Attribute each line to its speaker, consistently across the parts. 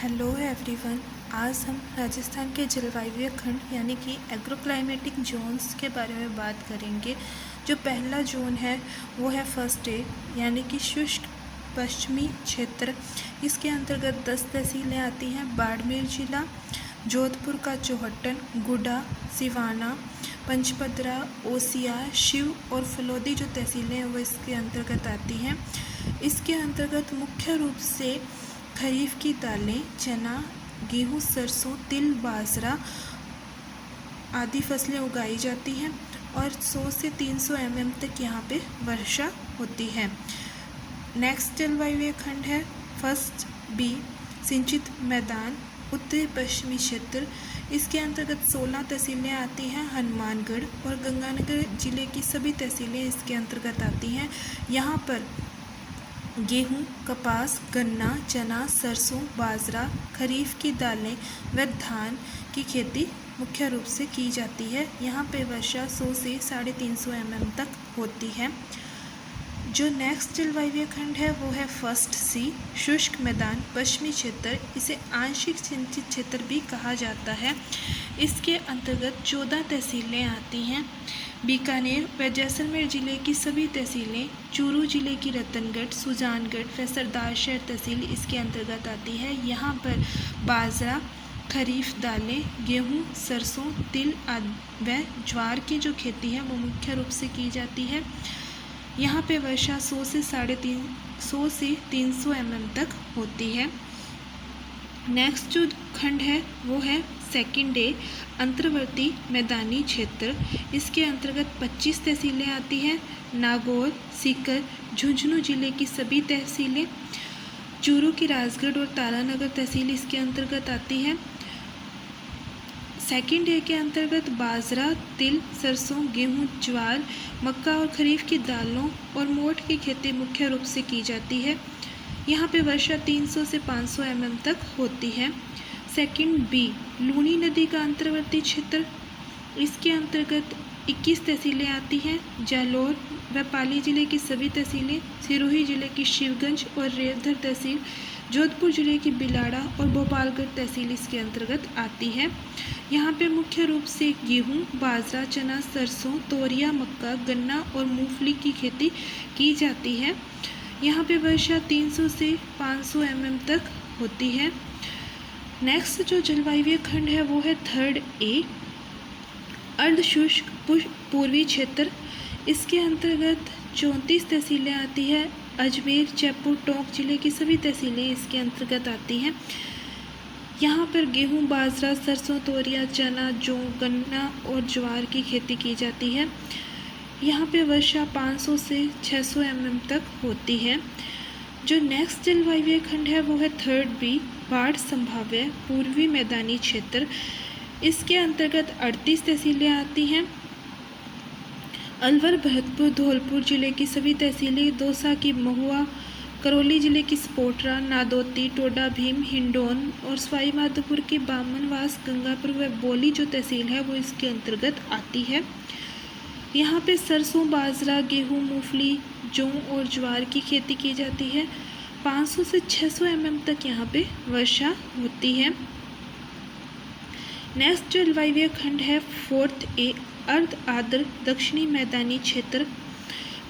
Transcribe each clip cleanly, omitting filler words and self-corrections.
Speaker 1: Hello everyone. आज हम राजस्थान के जलवायु खंड यानी कि एग्रोक्लाइमेटिक जोन्स के बारे में बात करेंगे। जो पहला जोन है वो है फर्स्ट ए यानी कि शुष्क पश्चिमी क्षेत्र। इसके अंतर्गत 10 तहसीलें आती हैं। बाड़मेर जिला, जोधपुर का चौहट्टन, गुडा, सिवाना, पंचपदरा, ओसिया, शिव और फलोदी जो तहसीलें हैं वो इसके अंतर्गत आती हैं। इसके अंतर्गत मुख्य रूप से खरीफ की दालें, चना, गेहूँ, सरसों, तिल, बाजरा आदि फसलें उगाई जाती हैं और 100 से 300 mm तक यहाँ पे वर्षा होती है। नेक्स्ट जलवायु खंड है फर्स्ट बी, सिंचित मैदान, उत्तरी पश्चिमी क्षेत्र। इसके अंतर्गत 16 तहसीलें आती हैं। हनुमानगढ़ और गंगानगर जिले की सभी तहसीलें इसके अंतर्गत आती हैं। यहाँ पर गेहूँ, कपास, गन्ना, चना, सरसों, बाजरा, खरीफ की दालें व धान की खेती मुख्य रूप से की जाती है। यहाँ पे वर्षा 100 से 350 mm तक होती है। जो नेक्स्ट जलवायु खंड है वो है फर्स्ट सी, शुष्क मैदान, पश्चिमी क्षेत्र। इसे आंशिक सिंचित क्षेत्र भी कहा जाता है। इसके अंतर्गत 14 तहसीलें आती हैं। बीकानेर व जैसलमेर जिले की सभी तहसीलें, चूरू जिले की रतनगढ़, सुजानगढ़ व सरदारशहर तहसील इसके अंतर्गत आती है। यहाँ पर बाजरा, खरीफ दालें, गेहूँ, सरसों, तिल आदि व ज्वार की जो खेती है वो मुख्य रूप से की जाती है। यहाँ पे वर्षा 100 से 300 mm तक होती है। नेक्स्ट जो खंड है वो है सेकंड डे, अंतर्वर्ती मैदानी क्षेत्र। इसके अंतर्गत 25 तहसीलें आती हैं। नागौर, सीकर, झुंझुनू जिले की सभी तहसीलें, चूरू की राजगढ़ और तारानगर तहसील इसके अंतर्गत आती है। सेकंड डे के अंतर्गत बाजरा, तिल, सरसों, गेहूं, ज्वार, मक्का और खरीफ की दालों और मोठ की खेती मुख्य रूप से की जाती है। यहाँ पे वर्षा 300 से 500 mm तक होती है। सेकंड बी, लूनी नदी का अंतर्वर्ती क्षेत्र। इसके अंतर्गत 21 तहसीलें आती हैं। जालौर व पाली जिले की सभी तहसीलें, सिरोही जिले की शिवगंज और रेवधर तहसील, जोधपुर जिले की बिलाड़ा और भोपालगढ़ तहसील इसके अंतर्गत आती है। यहाँ पे मुख्य रूप से गेहूँ, बाजरा, चना, सरसों, तोरिया, मक्का, गन्ना और मूंगफली की खेती की जाती है। यहाँ पे वर्षा 300 से 500 mm तक होती है। नेक्स्ट जो जलवायु खंड है वो है थर्ड ए, अर्धशुष्क पूर्वी क्षेत्र। इसके अंतर्गत 34 तहसीलें आती है। अजमेर, जयपुर, टोंक जिले की सभी तहसीलें इसके अंतर्गत आती हैं। यहाँ पर गेहूँ, बाजरा, सरसों, तोरिया, चना, जौ, गन्ना और ज्वार की खेती की जाती है। यहाँ पे वर्षा 500 से 600 mm तक होती है। जो नेक्स्ट जलवायु खंड है वो है थर्ड बी, बाढ़ संभाव्य पूर्वी मैदानी क्षेत्र। इसके अंतर्गत 38 तहसीलें आती हैं। अलवर, भरतपुर, धौलपुर जिले की सभी तहसीलें, दौसा की महुआ, करौली जिले की स्पोटरा, नादौती, टोडा भीम, हिंडौन और सवाई माधोपुर की बामनवास, गंगापुर व बोली जो तहसील है वो इसके अंतर्गत आती है। यहाँ पे सरसों, बाजरा, गेहूँ, मूंगफली, जौ और ज्वार की खेती की जाती है। 500 से 600 mm तक यहाँ पे वर्षा होती है। नेक्स्ट जलवायु खंड है फोर्थ ए, अर्ध आर्द्र दक्षिणी मैदानी क्षेत्र।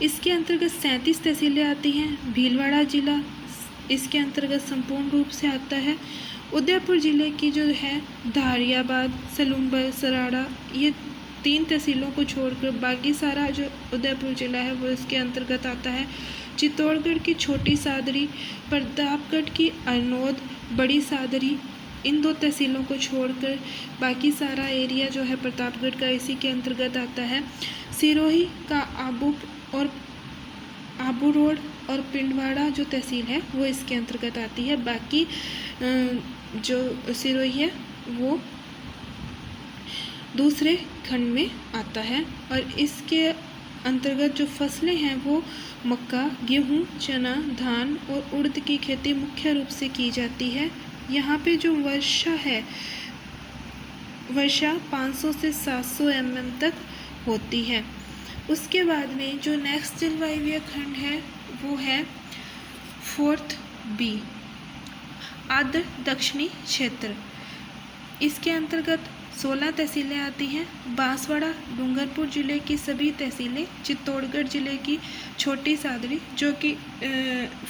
Speaker 1: इसके अंतर्गत 37 तहसीलें आती हैं। भीलवाड़ा जिला इसके अंतर्गत संपूर्ण रूप से आता है। उदयपुर जिले की जो है धारियाबाद, सलूम्बर, सराड़ा, ये 3 तहसीलों को छोड़कर बाकी सारा जो उदयपुर जिला है वो इसके अंतर्गत आता है। चित्तौड़गढ़ की छोटी सादरी, प्रतापगढ़ की अरनोद, बड़ी सादरी, इन 2 तहसीलों को छोड़कर बाकी सारा एरिया जो है प्रतापगढ़ का इसी के अंतर्गत आता है। सिरोही का आबू रोड और पिंडवाड़ा जो तहसील है वो इसके अंतर्गत आती है। बाकी जो सिरोही है वो दूसरे खंड में आता है और इसके अंतर्गत जो फसलें हैं वो मक्का, गेहूँ, चना, धान और उड़द की खेती मुख्य रूप से की जाती है। यहाँ पे जो वर्षा है, वर्षा 500 से 700 mm तक होती है। उसके बाद में जो नेक्स्ट जलवायु खंड है वो है फोर्थ बी, आर्द्र दक्षिणी क्षेत्र। इसके अंतर्गत 16 तहसीलें आती हैं। बांसवाड़ा डूंगरपुर जिले की सभी तहसीलें, चित्तौड़गढ़ जिले की छोटी सादड़ी जो कि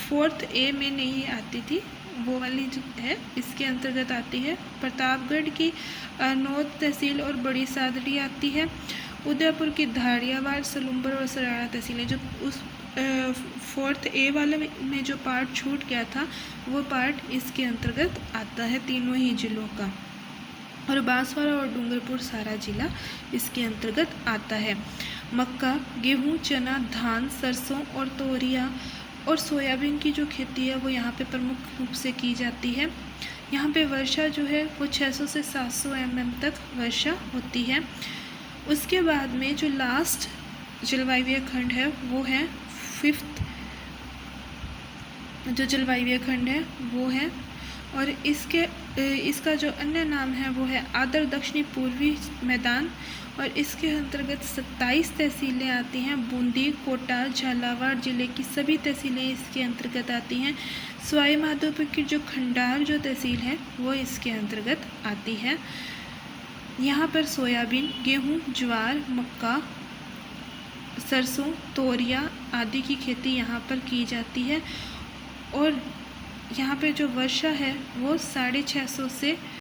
Speaker 1: 4th A में नहीं आती थी, वो वाली जो है इसके अंतर्गत आती है। प्रतापगढ़ की नौत तहसील और बड़ी सादड़ी आती है। उदयपुर की धारियावाड़, सलूम्बर और सराड़ा तहसीलें, जो उस 4th A वाले में जो पार्ट छूट गया था वो पार्ट इसके अंतर्गत आता है, तीनों ही जिलों का। और बांसवाड़ा और डूंगरपुर सारा जिला इसके अंतर्गत आता है। मक्का, गेहूं, चना, धान, सरसों और तोरिया और सोयाबीन की जो खेती है वो यहाँ पे प्रमुख रूप से की जाती है। यहाँ पे वर्षा जो है वो 600 से 700 mm तक वर्षा होती है। उसके बाद में जो लास्ट जलवायु खंड है वो है 5th जो जलवायु खंड है वो है, और इसका जो अन्य नाम है वो है आर्द्र दक्षिणी पूर्वी मैदान। और इसके अंतर्गत 27 तहसीलें आती हैं। बूंदी, कोटा, झालावाड़ जिले की सभी तहसीलें इसके अंतर्गत आती हैं। सवाई माधोपुर की जो खंडार जो तहसील है वो इसके अंतर्गत आती है। यहाँ पर सोयाबीन, गेहूँ, ज्वार, मक्का, सरसों, तोरिया आदि की खेती यहाँ पर की जाती है। और यहाँ पे जो वर्षा है वो 650 से